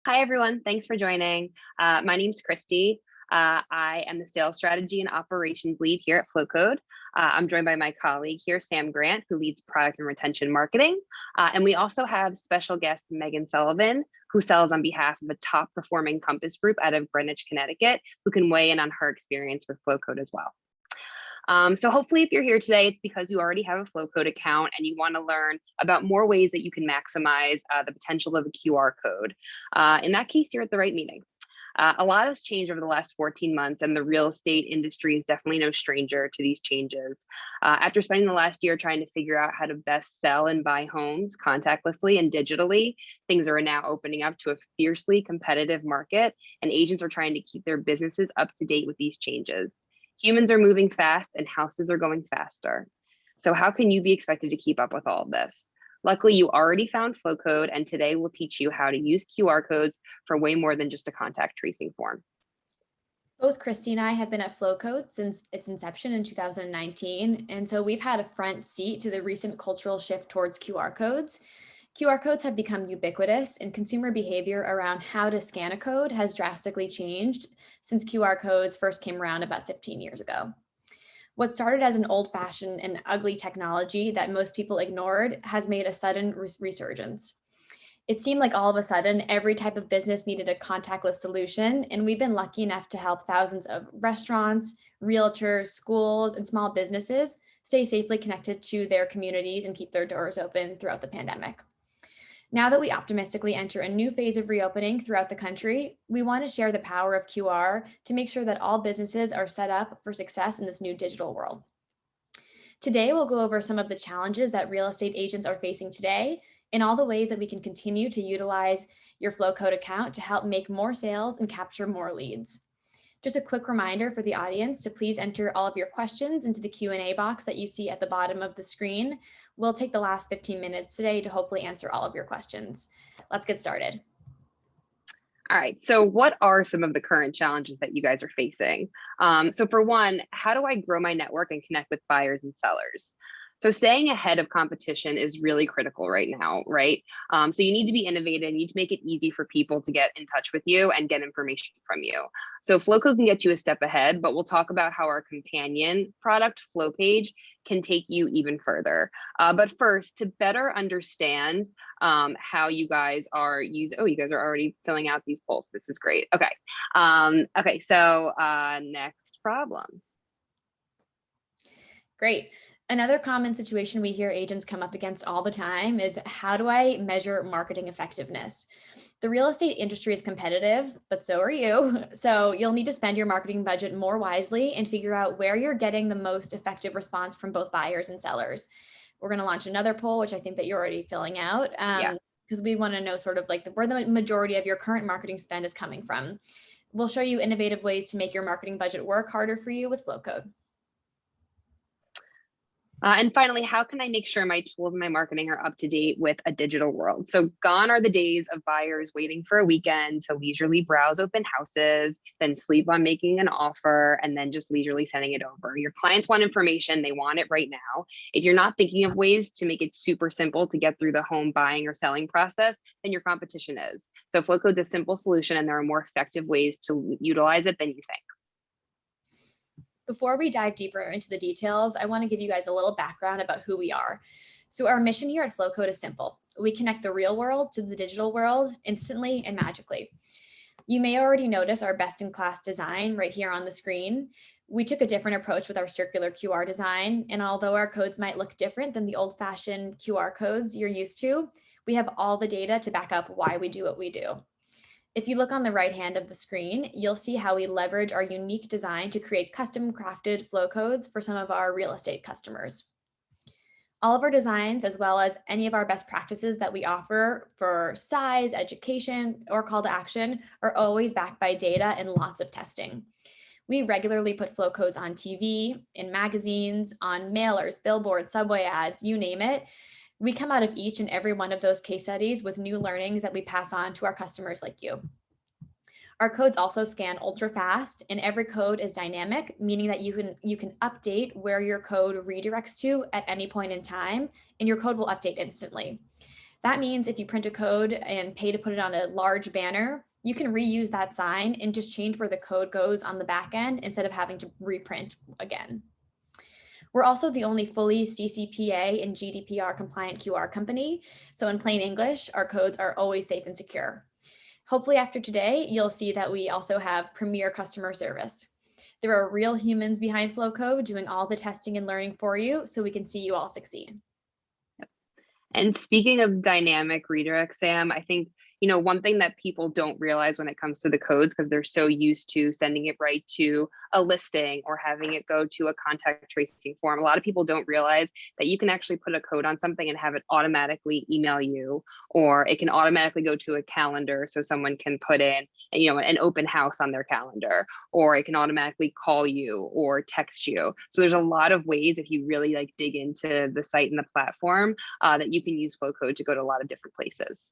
Hi, everyone. Thanks for joining. My name's Christy. I am the sales strategy and operations lead here at Flowcode. I'm joined by my colleague here, Sam Grant, who leads product and retention marketing. And we also have special guest Megan Sullivan, who sells on behalf of a top performing Compass group out of Greenwich, Connecticut, who can weigh in on her experience with Flowcode as well. So hopefully if you're here today, it's because you already have a Flowcode account and you want to learn about more ways that you can maximize the potential of a QR code. In that case, you're at the right meeting. A lot has changed over the last 14 months, and the real estate industry is definitely no stranger to these changes. After spending the last year trying to figure out how to best sell and buy homes contactlessly and digitally, things are now opening up to a fiercely competitive market, and agents are trying to keep their businesses up to date with these changes. Humans are moving fast and houses are going faster. So how can you be expected to keep up with all of this? Luckily, you already found Flowcode, and today we'll teach you how to use QR codes for way more than just a contact tracing form. Both Christy and I have been at Flowcode since its inception in 2019, and so we've had a front seat to the recent cultural shift towards QR codes. QR codes have become ubiquitous, and consumer behavior around how to scan a code has drastically changed since QR codes first came around about 15 years ago. What started as an old-fashioned and ugly technology that most people ignored has made a sudden resurgence. It seemed like all of a sudden every type of business needed a contactless solution, and we've been lucky enough to help thousands of restaurants, realtors, schools, and small businesses stay safely connected to their communities and keep their doors open throughout the pandemic. Now that we optimistically enter a new phase of reopening throughout the country, we want to share the power of QR to make sure that all businesses are set up for success in this new digital world. Today, we'll go over some of the challenges that real estate agents are facing today and all the ways that we can continue to utilize your Flowcode account to help make more sales and capture more leads. Just a quick reminder for the audience to please enter all of your questions into the Q&A box that you see at the bottom of the screen. We'll take the last 15 minutes today to hopefully answer all of your questions. Let's get started. All right, so what are some of the current challenges that you guys are facing? So for one, how do I grow my network and connect with buyers and sellers? So staying ahead of competition is really critical right now, right? So you need to be innovative, you need to make it easy for people to get in touch with you and get information from you. So Flowcode can get you a step ahead, but we'll talk about how our companion product, Flow Page, can take you even further. But first, to better understand how you guys are using, oh, you guys are already filling out these polls. This is great. Okay. Okay, so next problem. Great. Another common situation we hear agents come up against all the time is how do I measure marketing effectiveness? The real estate industry is competitive, but so are you. So you'll need to spend your marketing budget more wisely and figure out where you're getting the most effective response from both buyers and sellers. We're going to launch another poll, which I think that you're already filling out, Yeah. because we want to know sort of like where the majority of your current marketing spend is coming from. We'll show you innovative ways to make your marketing budget work harder for you with Flowcode. And finally, how can I make sure my tools and my marketing are up to date with a digital world? So gone are the days of buyers waiting for a weekend to leisurely browse open houses, then sleep on making an offer, and then just leisurely sending it over. Your clients want information, they want it right now. If you're not thinking of ways to make it super simple to get through the home buying or selling process, then your competition is. So Flowcode's a simple solution, and there are more effective ways to utilize it than you think. Before we dive deeper into the details, I want to give you guys a little background about who we are. So our mission here at Flowcode is simple. We connect the real world to the digital world instantly and magically. You may already notice our best-in-class design right here on the screen. We took a different approach with our circular QR design, and although our codes might look different than the old-fashioned QR codes you're used to, we have all the data to back up why we do what we do. If you look on the right hand of the screen, you'll see how we leverage our unique design to create custom crafted flow codes for some of our real estate customers. All of our designs, as well as any of our best practices that we offer for size, education, or call to action, are always backed by data and lots of testing. We regularly put flow codes on TV, in magazines, on mailers, billboards, subway ads, you name it. We come out of each and every one of those case studies with new learnings that we pass on to our customers like you. Our codes also scan ultra fast, and every code is dynamic, meaning that you can update where your code redirects to at any point in time, and your code will update instantly. That means if you print a code and pay to put it on a large banner, you can reuse that sign and just change where the code goes on the back end instead of having to reprint again. We're also the only fully CCPA and GDPR compliant QR company. So in plain English, our codes are always safe and secure. Hopefully after today, you'll see that we also have premier customer service. There are real humans behind Flowcode doing all the testing and learning for you, so we can see you all succeed. And speaking of dynamic redirect, Sam, I think, one thing that people don't realize when it comes to the codes, because they're so used to sending it right to a listing or having it go to a contact tracing form. A lot of people don't realize that you can actually put a code on something and have it automatically email you, or it can automatically go to a calendar so someone can put in, an open house on their calendar, or it can automatically call you or text you. So there's a lot of ways, if you really dig into the site and the platform, that you can use Flowcode to go to a lot of different places.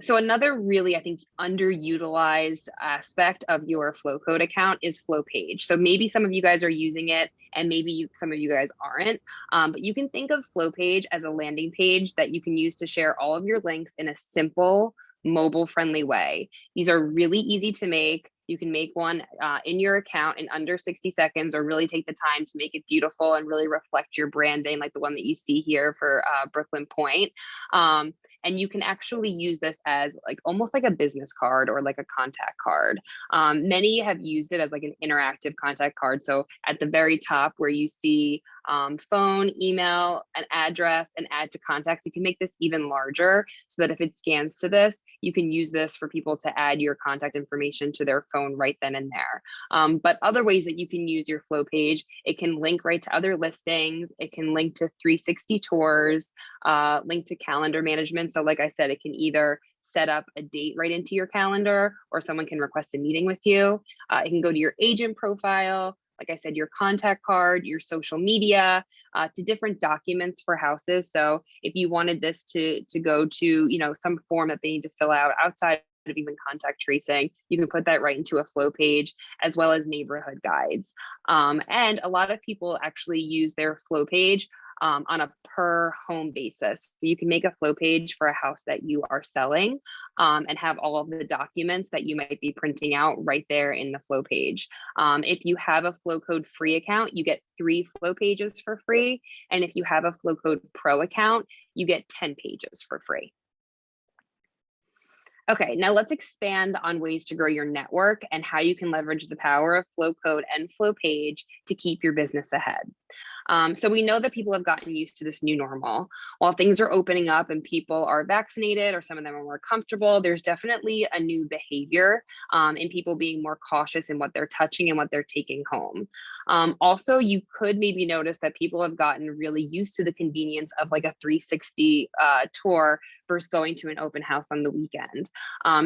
So another really, I think, underutilized aspect of your Flowcode account is Flowpage. So maybe some of you guys are using it and maybe some of you guys aren't, but you can think of Flowpage as a landing page that you can use to share all of your links in a simple, mobile-friendly way. These are really easy to make. You can make one in your account in under 60 seconds, or really take the time to make it beautiful and really reflect your branding, like the one that you see here for Brooklyn Point. And you can actually use this as almost like a business card or like a contact card. Many have used it as like an interactive contact card. So at the very top where you see phone, email, an address, and add to contacts, you can make this even larger so that if it scans to this, you can use this for people to add your contact information to their phone right then and there. But other ways that you can use your Flow page, it can link right to other listings. It can link to 360 tours, link to calendar management. So like I said, it can either set up a date right into your calendar, or someone can request a meeting with you. It can go to your agent profile, like I said, your contact card, your social media, to different documents for houses. So if you wanted this to go to, some form that they need to fill out outside of even contact tracing, you can put that right into a Flow page, as well as neighborhood guides. And a lot of people actually use their Flow page on a per home basis. So you can make a Flow page for a house that you are selling, and have all of the documents that you might be printing out right there in the Flow page. If you have a Flowcode free account, you get 3 Flow pages for free. And if you have a Flowcode Pro account, you get 10 pages for free. Okay, now let's expand on ways to grow your network and how you can leverage the power of Flowcode and Flowpage to keep your business ahead. So we know that people have gotten used to this new normal. While things are opening up and people are vaccinated, or some of them are more comfortable, there's definitely a new behavior in people being more cautious in what they're touching and what they're taking home. Also, you could maybe notice that people have gotten really used to the convenience of like a 360 tour versus going to an open house on the weekend.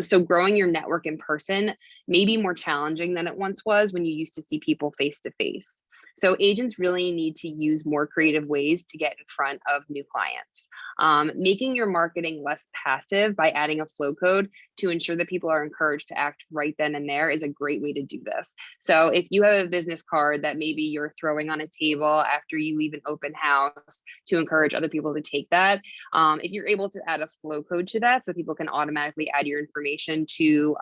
So growing your network in person may be more challenging than it once was when you used to see people face to face. So agents really need to use more creative ways to get in front of new clients. Making your marketing less passive by adding a flow code to ensure that people are encouraged to act right then and there is a great way to do this. So if you have a business card that maybe you're throwing on a table after you leave an open house to encourage other people to take that, if you're able to add a flow code to that so people can automatically add your information to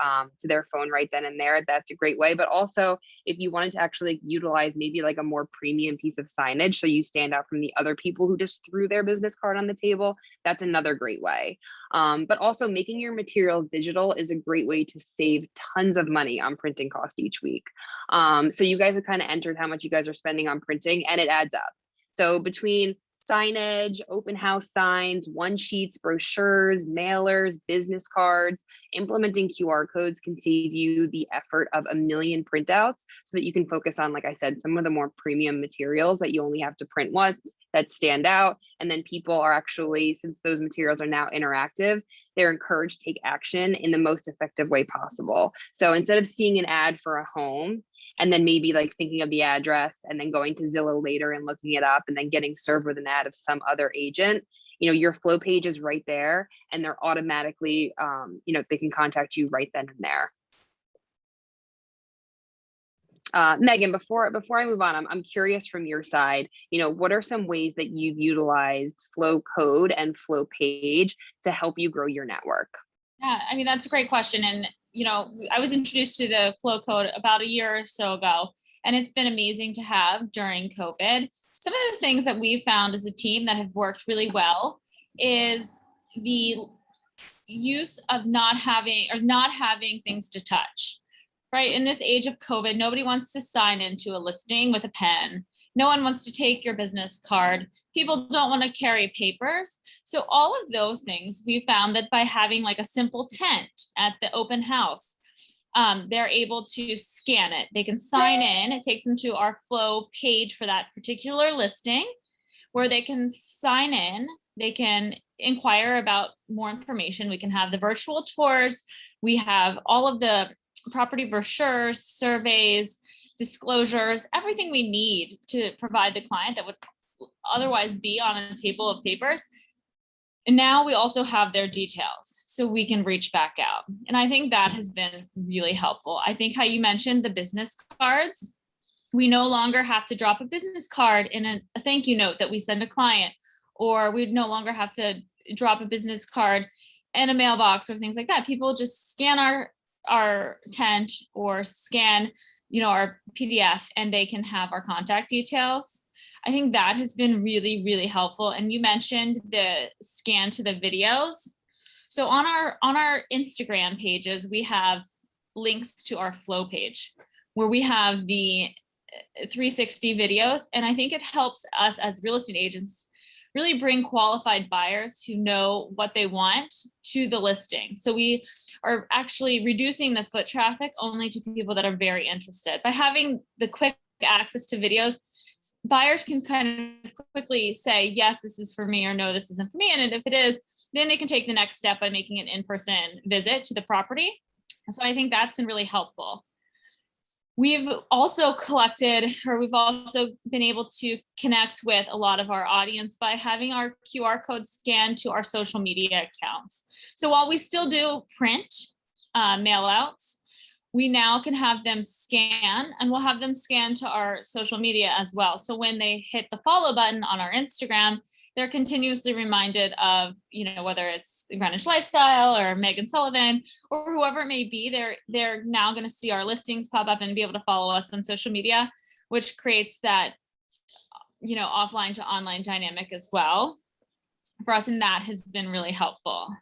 their phone right then and there, that's a great way. But also, if you wanted to actually utilize maybe like a more premium piece of signage so you stand out from the other people who just threw their business card on the table, that's another great way. But also, making your materials digital is a great way to save tons of money on printing cost each week. So you guys have kind of entered how much you guys are spending on printing, and it adds up. So between signage, open house signs, one sheets, brochures, mailers, business cards, implementing QR codes can save you the effort of a million printouts so that you can focus on, like I said, some of the more premium materials that you only have to print once that stand out. And then people are actually, since those materials are now interactive, they're encouraged to take action in the most effective way possible. So instead of seeing an ad for a home and then maybe like thinking of the address and then going to Zillow later and looking it up and then getting served with an ad of some other agent, your flow page is right there and they're automatically, they can contact you right then and there. Megan, before I move on, I'm curious from your side, what are some ways that you've utilized Flow Code and Flow Page to help you grow your network? Yeah, I mean, that's a great question. And, I was introduced to the Flowcode about a year or so ago, and it's been amazing to have during COVID. Some of the things that we've found as a team that have worked really well is the use of not having things to touch, right? In this age of COVID, nobody wants to sign into a listing with a pen. No one wants to take your business card. People don't want to carry papers. So all of those things, we found that by having like a simple tent at the open house, they're able to scan it. They can sign in. It takes them to our Flow page for that particular listing, where they can sign in. They can inquire about more information. We can have the virtual tours. We have all of the property brochures, surveys, disclosures, everything we need to provide the client that would otherwise be on a table of papers. And now we also have their details, so we can reach back out. And I think that has been really helpful. I think how you mentioned the business cards, we no longer have to drop a business card in a thank you note that we send a client, or we no longer have to drop a business card in a mailbox or things like that. People just scan our tent or scan our PDF, and they can have our contact details. I think that has been really, really helpful. And you mentioned the scan to the videos. So on our Instagram pages, we have links to our Flow page where we have the 360 videos. And I think it helps us as real estate agents really bring qualified buyers who know what they want to the listing. So we are actually reducing the foot traffic only to people that are very interested. By having the quick access to videos, buyers can kind of quickly say, yes, this is for me, or no, this isn't for me. And if it is, then they can take the next step by making an in-person visit to the property. So I think that's been really helpful. We've also we've also been able to connect with a lot of our audience by having our QR code scanned to our social media accounts. So while we still do print mail outs, we now can have them scan, and we'll have them scan to our social media as well. So when they hit the follow button on our Instagram, they're continuously reminded of, whether it's Greenwich Lifestyle or Megan Sullivan or whoever it may be, they're now going to see our listings pop up and be able to follow us on social media, which creates that, offline to online dynamic as well for us. And that has been really helpful.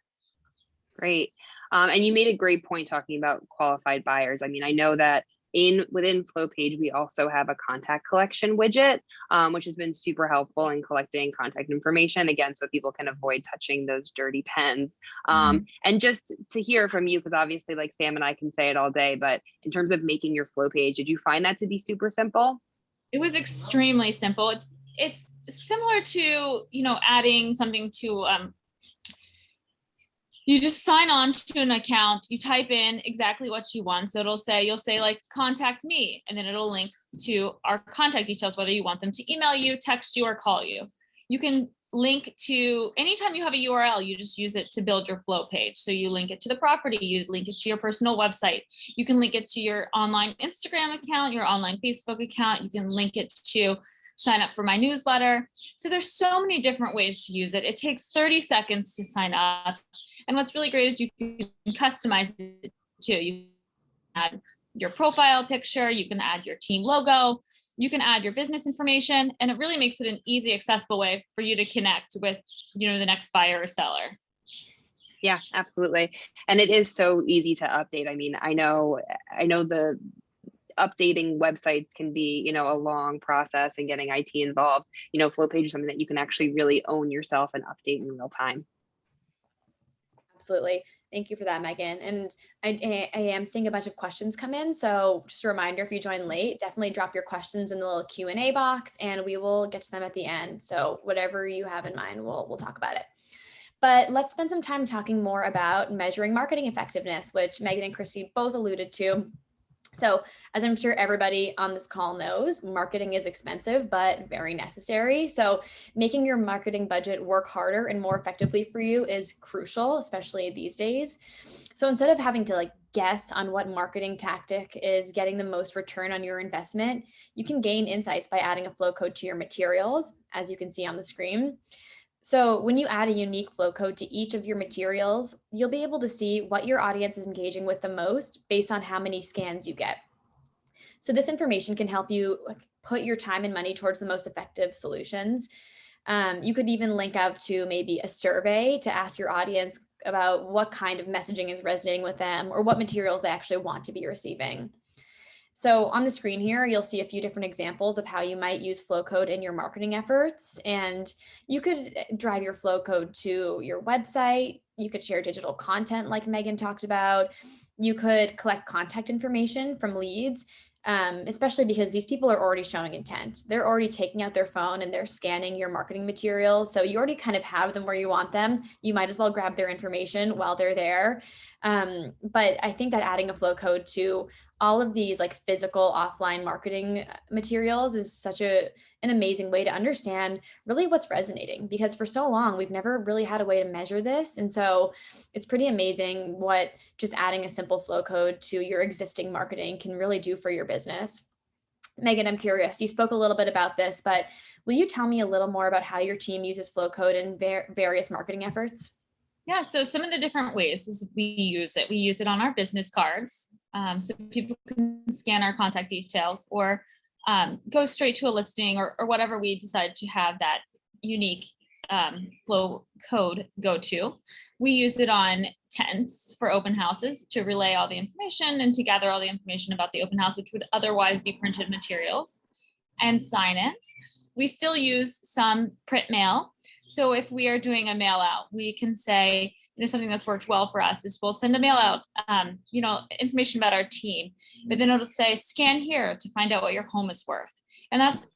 Great. And you made a great point talking about qualified buyers. I mean, I know that within Flow Page, we also have a contact collection widget, which has been super helpful in collecting contact information, again, so people can avoid touching those dirty pens. And just to hear from you, because obviously like Sam and I can say it all day, but in terms of making your Flow Page, did you find that to be super simple? It was extremely simple. It's similar to, adding something to, you just sign on to an account, you type in exactly what you want. So you'll say like, contact me, and then it'll link to our contact details, whether you want them to email you, text you, or call you. You can link to, anytime you have a URL, you just use it to build your Flow page. So you link it to the property, you link it to your personal website. You can link it to your online Instagram account, your online Facebook account. You can link it to sign up for my newsletter. So there's so many different ways to use it. It takes 30 seconds to sign up. And what's really great is you can customize it too. You can add your profile picture, you can add your team logo, you can add your business information, and it really makes it an easy, accessible way for you to connect with, the next buyer or seller. Yeah, absolutely. And it is so easy to update. I mean, I know the updating websites can be, a long process, and getting IT involved. Flow Page is something that you can actually really own yourself and update in real time. Absolutely. Thank you for that, Megan. And I am seeing a bunch of questions come in. So just a reminder, if you join late, definitely drop your questions in the little Q&A box, and we will get to them at the end. So whatever you have in mind, we'll talk about it. But let's spend some time talking more about measuring marketing effectiveness, which Megan and Christy both alluded to. So, as I'm sure everybody on this call knows, marketing is expensive, but very necessary. So, making your marketing budget work harder and more effectively for you is crucial, especially these days. So, instead of having to guess on what marketing tactic is getting the most return on your investment, you can gain insights by adding a flow code to your materials, as you can see on the screen. So when you add a unique flow code to each of your materials, you'll be able to see what your audience is engaging with the most based on how many scans you get. So this information can help you put your time and money towards the most effective solutions. You could even link out to maybe a survey to ask your audience about what kind of messaging is resonating with them or what materials they actually want to be receiving. So on the screen here, you'll see a few different examples of how you might use flow code in your marketing efforts. And you could drive your flow code to your website. You could share digital content like Megan talked about. You could collect contact information from leads, especially because these people are already showing intent. They're already taking out their phone and they're scanning your marketing materials. So you already kind of have them where you want them. You might as well grab their information while they're there. But I think that adding a flow code to all of these physical offline marketing materials is such an amazing way to understand really what's resonating, because for so long we've never really had a way to measure this. And so it's pretty amazing what just adding a simple flow code to your existing marketing can really do for your business. Megan, I'm curious, you spoke a little bit about this, but will you tell me a little more about how your team uses flow code in various marketing efforts? Yeah, so some of the different ways is we use it on our business cards. So people can scan our contact details or go straight to a listing or whatever we decide to have that unique flow code go to. We use it on tents for open houses to relay all the information and to gather all the information about the open house, which would otherwise be printed materials, and sign-ins. We still use some print mail. So if we are doing a mail out, we can say, something that's worked well for us is we'll send a mail out, information about our team, but then it'll say, scan here to find out what your home is worth. And that's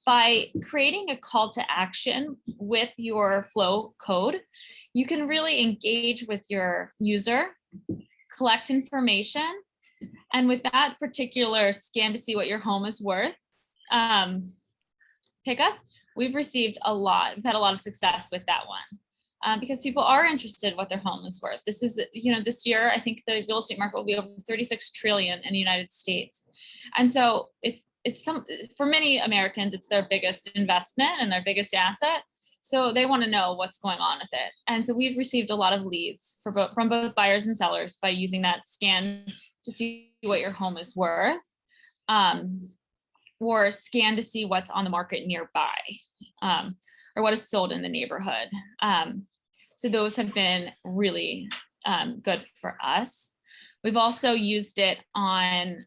by creating a call to action with your flow code. You can really engage with your user, collect information, and with that particular scan to see what your home is worth, pickup, we've received a lot. We've had a lot of success with that one because people are interested in what their home is worth. This is, this year, I think the real estate market will be over 36 trillion in the United States. And so it's for many Americans, it's their biggest investment and their biggest asset. So they want to know what's going on with it. And so we've received a lot of leads from both buyers and sellers by using that scan to see what your home is worth. Or scan to see what's on the market nearby, or what is sold in the neighborhood. So those have been really good for us. We've also used it on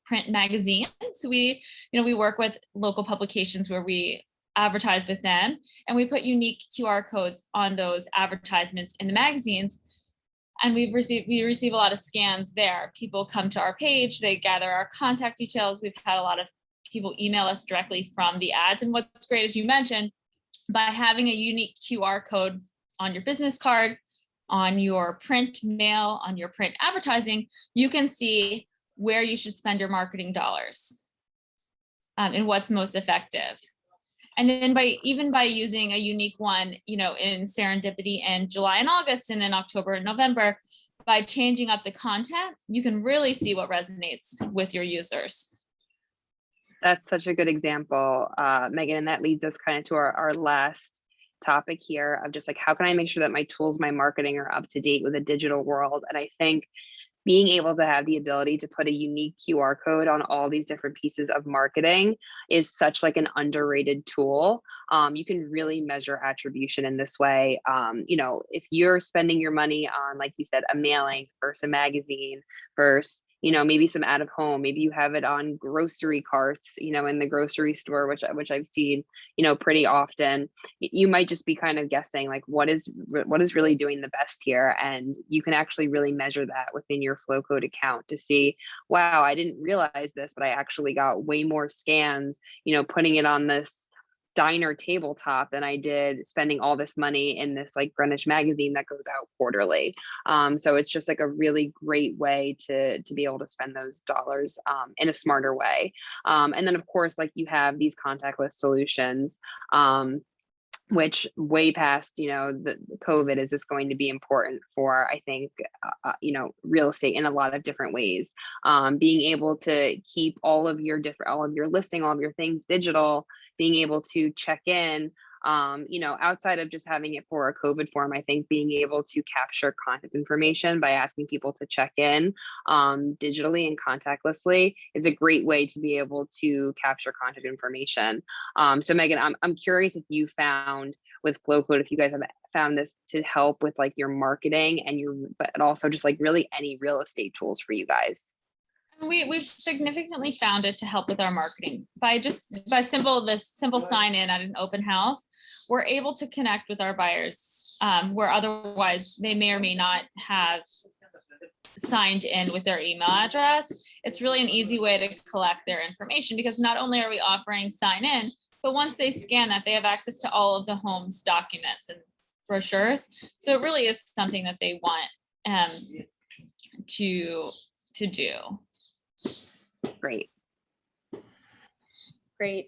print magazines. So we work with local publications where we advertise with them, and we put unique QR codes on those advertisements in the magazines. And we receive a lot of scans there. People come to our page, they gather our contact details. We've had a lot of people email us directly from the ads. And what's great, as you mentioned, by having a unique QR code on your business card, on your print mail, on your print advertising, you can see where you should spend your marketing dollars and what's most effective. And then by using a unique one, in serendipity in July and August, and then October and November, by changing up the content, you can really see what resonates with your users. That's such a good example, Megan, and that leads us kind of to our last topic here of just how can I make sure that my tools, my marketing are up to date with a digital world? And I think being able to have the ability to put a unique QR code on all these different pieces of marketing is such an underrated tool. You can really measure attribution in this way. If you're spending your money on, like you said, a mailing versus a magazine versus, maybe some out of home, maybe you have it on grocery carts, in the grocery store, which I've seen, pretty often. You might just be kind of guessing what is really doing the best here. And you can actually really measure that within your Flowcode account to see, wow, I didn't realize this, but I actually got way more scans, putting it on this diner tabletop than I did spending all this money in this like Greenwich magazine that goes out quarterly. So it's just like a really great way to be able to spend those dollars in a smarter way. And then of course, like you have these contactless solutions. Which way past, the COVID is this going to be important for, I think, real estate in a lot of different ways. Being able to keep all of your listing, all of your things digital, being able to check in, outside of just having it for a COVID form, I think being able to capture contact information by asking people to check in digitally and contactlessly is a great way to be able to capture contact information. So Megan, I'm curious if you found with Flowcode, if you guys have found this to help with like your marketing but also just like really any real estate tools for you guys. We've significantly found it to help with our marketing by simple sign in at an open house. We're able to connect with our buyers where otherwise they may or may not have signed in with their email address. It's really an easy way to collect their information because not only are we offering sign in, but once they scan that, they have access to all of the home's documents and brochures. So it really is something that they want to do. Great.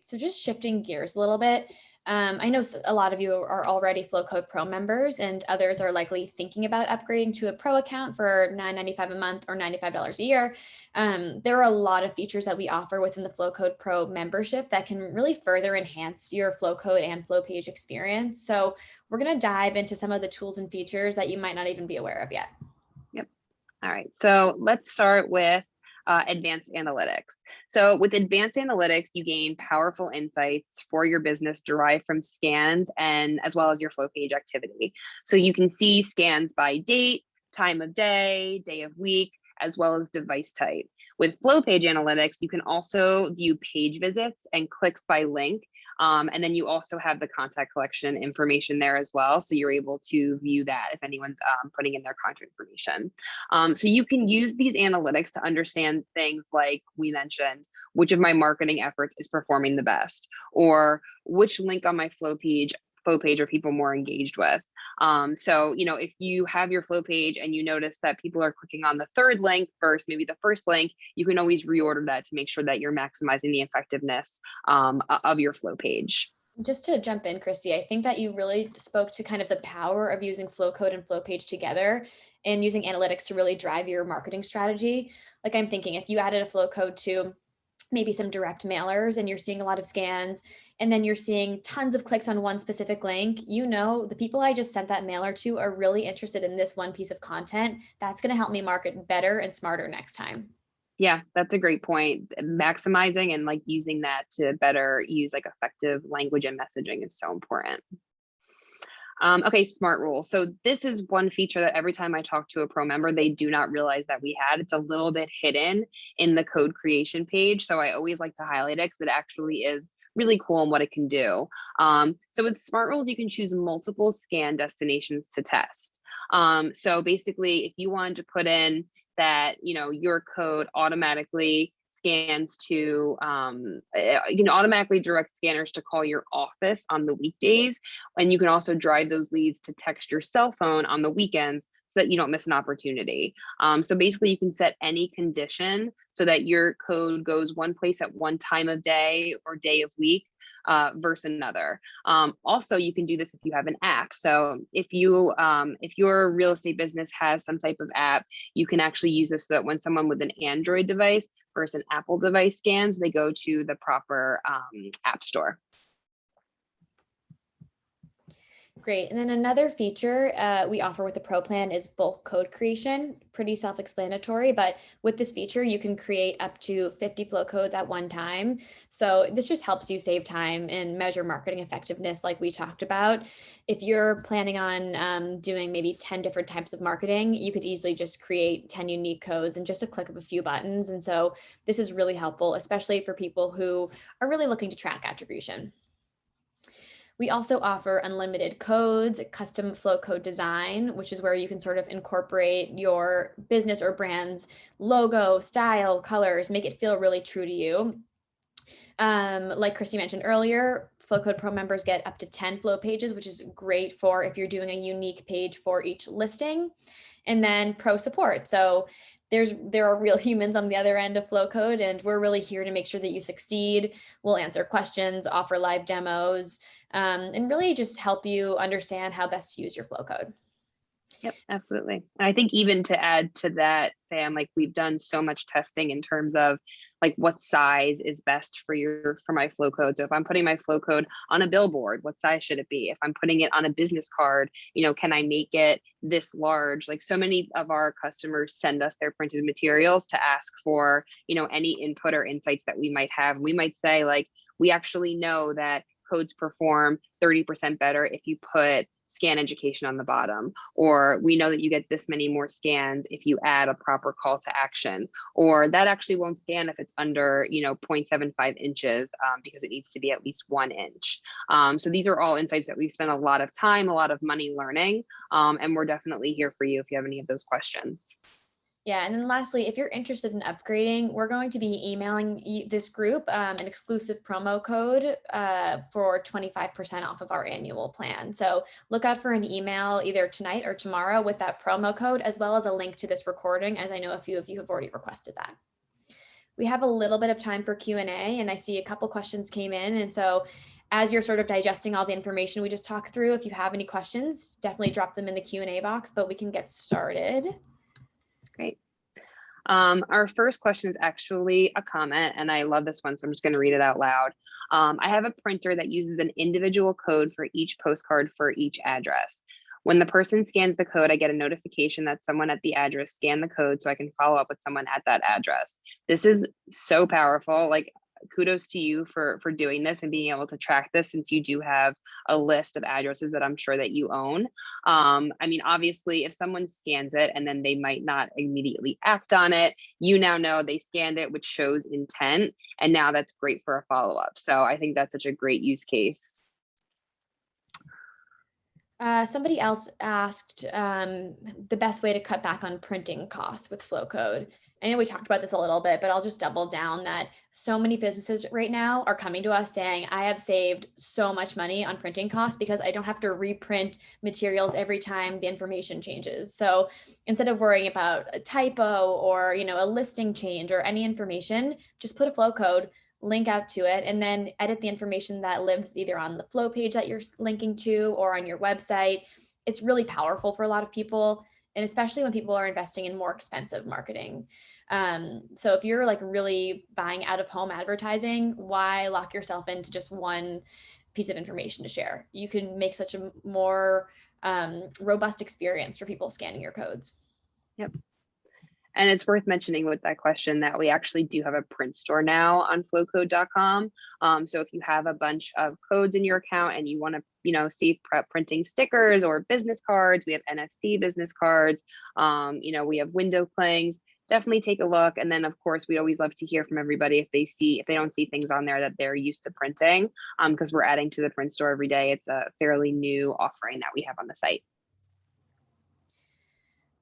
So just shifting gears a little bit. I know a lot of you are already Flowcode Pro members and others are likely thinking about upgrading to a Pro account for $9.95 a month or $95 a year. There are a lot of features that we offer within the Flowcode Pro membership that can really further enhance your Flowcode and Flowpage experience. So we're going to dive into some of the tools and features that you might not even be aware of yet. Yep. All right. So let's start with advanced analytics. So with advanced analytics, you gain powerful insights for your business derived from scans and as well as your Flowpage activity. So you can see scans by date, time of day of week, as well as device type. With Flowpage analytics, you can also view page visits and clicks by link. And then you also have the contact collection information there as well. So you're able to view that if anyone's putting in their contact information. So you can use these analytics to understand things like we mentioned, which of my marketing efforts is performing the best, or which link on my Flowpage are people more engaged with. So, if you have your flow page and you notice that people are clicking on the third link versus maybe the first link, you can always reorder that to make sure that you're maximizing the effectiveness of your flow page. Just to jump in, Christy, I think that you really spoke to kind of the power of using Flowcode and Flowpage together and using analytics to really drive your marketing strategy. Like I'm thinking if you added a Flowcode to maybe some direct mailers and you're seeing a lot of scans and then you're seeing tons of clicks on one specific link, the people I just sent that mailer to are really interested in this one piece of content. That's going to help me market better and smarter next time. Yeah, that's a great point. Maximizing and like using that to better use like effective language and messaging is so important. Okay, smart rules. So this is one feature that every time I talk to a pro member, they do not realize that we had. It's a little bit hidden in the code creation page. So I always like to highlight it because it actually is really cool in what it can do. So with smart rules, you can choose multiple scan destinations to test. So basically, if you wanted to put in that, your code automatically scans to, you can automatically direct scanners to call your office on the weekdays. And you can also drive those leads to text your cell phone on the weekends so that you don't miss an opportunity. So basically you can set any condition so that your code goes one place at one time of day or day of week versus another. Also, you can do this if you have an app. So if your real estate business has some type of app, you can actually use this so that when someone with an Android device versus an Apple device scans, they go to the proper app store. Great. And then another feature we offer with the Pro plan is bulk code creation. Pretty self-explanatory, but with this feature, you can create up to 50 flow codes at one time. So this just helps you save time and measure marketing effectiveness like we talked about. If you're planning on doing maybe 10 different types of marketing, you could easily just create 10 unique codes in just a click of a few buttons. And so this is really helpful, especially for people who are really looking to track attribution. We also offer unlimited codes, custom flow code design, which is where you can sort of incorporate your business or brand's logo, style, colors, make it feel really true to you. Like Christy mentioned earlier, Flowcode Pro members get up to 10 flow pages, which is great for if you're doing a unique page for each listing. And then pro support. So there are real humans on the other end of Flowcode, and we're really here to make sure that you succeed. We'll answer questions, offer live demos, and really just help you understand how best to use your Flowcode. Yep, absolutely. And I think even to add to that, Sam, like we've done so much testing in terms of like what size is best for my flow code. So if I'm putting my flow code on a billboard, what size should it be? If I'm putting it on a business card, can I make it this large? Like so many of our customers send us their printed materials to ask for, any input or insights that we might have. We might say like, we actually know that codes perform 30% better if you put scan education on the bottom, or we know that you get this many more scans if you add a proper call to action, or that actually won't scan if it's under 0.75 inches because it needs to be at least 1 inch. So these are all insights that we've spent a lot of time, a lot of money learning, and we're definitely here for you if you have any of those questions. Yeah, and then lastly, if you're interested in upgrading, we're going to be emailing this group an exclusive promo code for 25% off of our annual plan. So look out for an email either tonight or tomorrow with that promo code, as well as a link to this recording, as I know a few of you have already requested that. We have a little bit of time for Q&A, and I see a couple questions came in. And so as you're sort of digesting all the information we just talked through, if you have any questions, definitely drop them in the Q&A box, but we can get started. Great. Our first question is actually a comment, and I love this one, so I'm just going to read it out loud. I have a printer that uses an individual code for each postcard for each address. When the person scans the code, I get a notification that someone at the address scanned the code so I can follow up with someone at that address. This is so powerful. Like, kudos to you for doing this and being able to track this, since you do have a list of addresses that I'm sure that you own. I mean, obviously, if someone scans it and then they might not immediately act on it, you now know they scanned it, which shows intent. And now that's great for a follow-up. So I think that's such a great use case. Somebody else asked the best way to cut back on printing costs with Flowcode. I know we talked about this a little bit, but I'll just double down that so many businesses right now are coming to us saying, I have saved so much money on printing costs because I don't have to reprint materials every time the information changes. So instead of worrying about a typo or a listing change or any information, just put a Flowcode, link out to it, and then edit the information that lives either on the flow page that you're linking to or on your website. It's really powerful for a lot of people, and especially when people are investing in more expensive marketing. So if you're like really buying out of home advertising, why lock yourself into just one piece of information to share? You can make such a more robust experience for people scanning your codes. Yep. And it's worth mentioning with that question that we actually do have a print store now on flowcode.com. So if you have a bunch of codes in your account and you want to, see printing stickers or business cards, we have NFC business cards, we have window clings, definitely take a look. And then of course, we always love to hear from everybody if they don't see things on there that they're used to printing, because we're adding to the print store every day. It's a fairly new offering that we have on the site.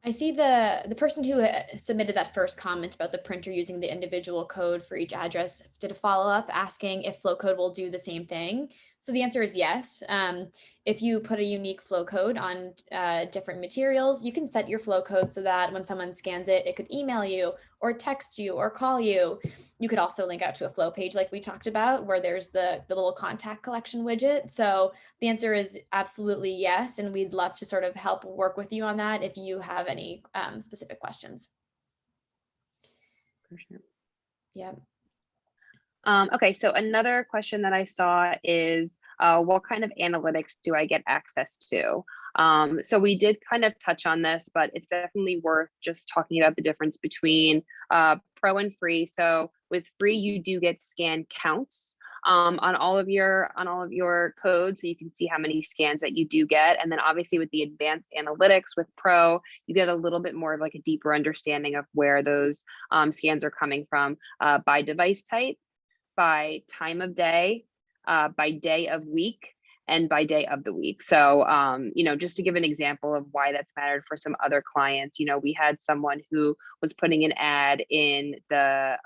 I see the person who submitted that first comment about the printer using the individual code for each address did a follow-up asking if Flowcode will do the same thing. So the answer is yes. If you put a unique flow code on different materials, you can set your flow code so that when someone scans it, it could email you or text you or call you. You could also link out to a flow page like we talked about, where there's the little contact collection widget. So the answer is absolutely yes. And we'd love to sort of help work with you on that if you have any specific questions. For sure. Yeah. Okay, so another question that I saw is, what kind of analytics do I get access to? So we did kind of touch on this, but it's definitely worth just talking about the difference between pro and free. So with free, you do get scan counts on all of your codes, so you can see how many scans that you do get. And then obviously with the advanced analytics with pro, you get a little bit more of like a deeper understanding of where those scans are coming from by device type, by time of day, by day of week, and by day of the week. So, just to give an example of why that's mattered for some other clients, we had someone who was putting an ad in a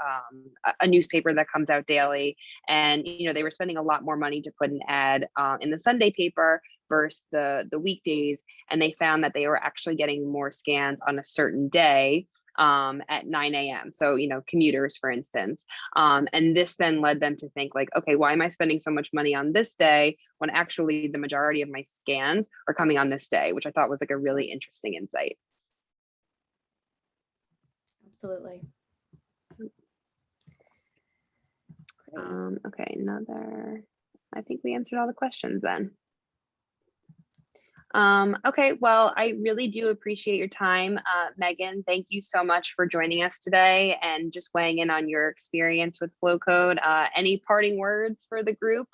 newspaper that comes out daily, and they were spending a lot more money to put an ad in the Sunday paper versus the weekdays, and they found that they were actually getting more scans on a certain day at 9 a.m. So, commuters, for instance. And this then led them to think like, okay, why am I spending so much money on this day when actually the majority of my scans are coming on this day, which I thought was like a really interesting insight. Absolutely. Okay, I think we answered all the questions then. Okay, well, I really do appreciate your time. Megan, thank you so much for joining us today and just weighing in on your experience with Flowcode. Any parting words for the group?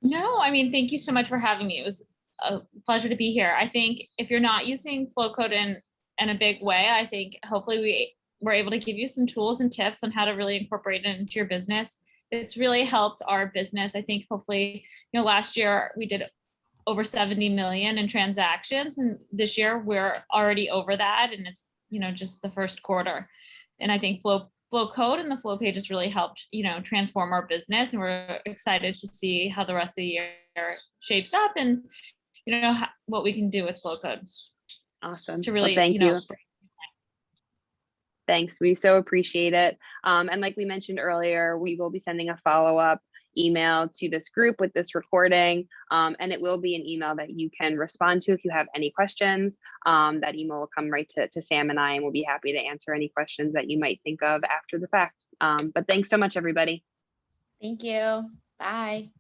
No, I mean, thank you so much for having me. It was a pleasure to be here. I think if you're not using Flowcode in a big way, I think hopefully we were able to give you some tools and tips on how to really incorporate it into your business. It's really helped our business. I think hopefully, last year we did over 70 million in transactions, and this year we're already over that, and it's just the first quarter. And I think Flowcode and the Flow pages really helped transform our business, and we're excited to see how the rest of the year shapes up, and what we can do with Flowcode. Awesome. To really, thank you. Thanks. We so appreciate it. And like we mentioned earlier, we will be sending a follow-up email to this group with this recording. And it will be an email that you can respond to if you have any questions. That email will come right to Sam and I, and we'll be happy to answer any questions that you might think of after the fact. But thanks so much, everybody. Thank you. Bye.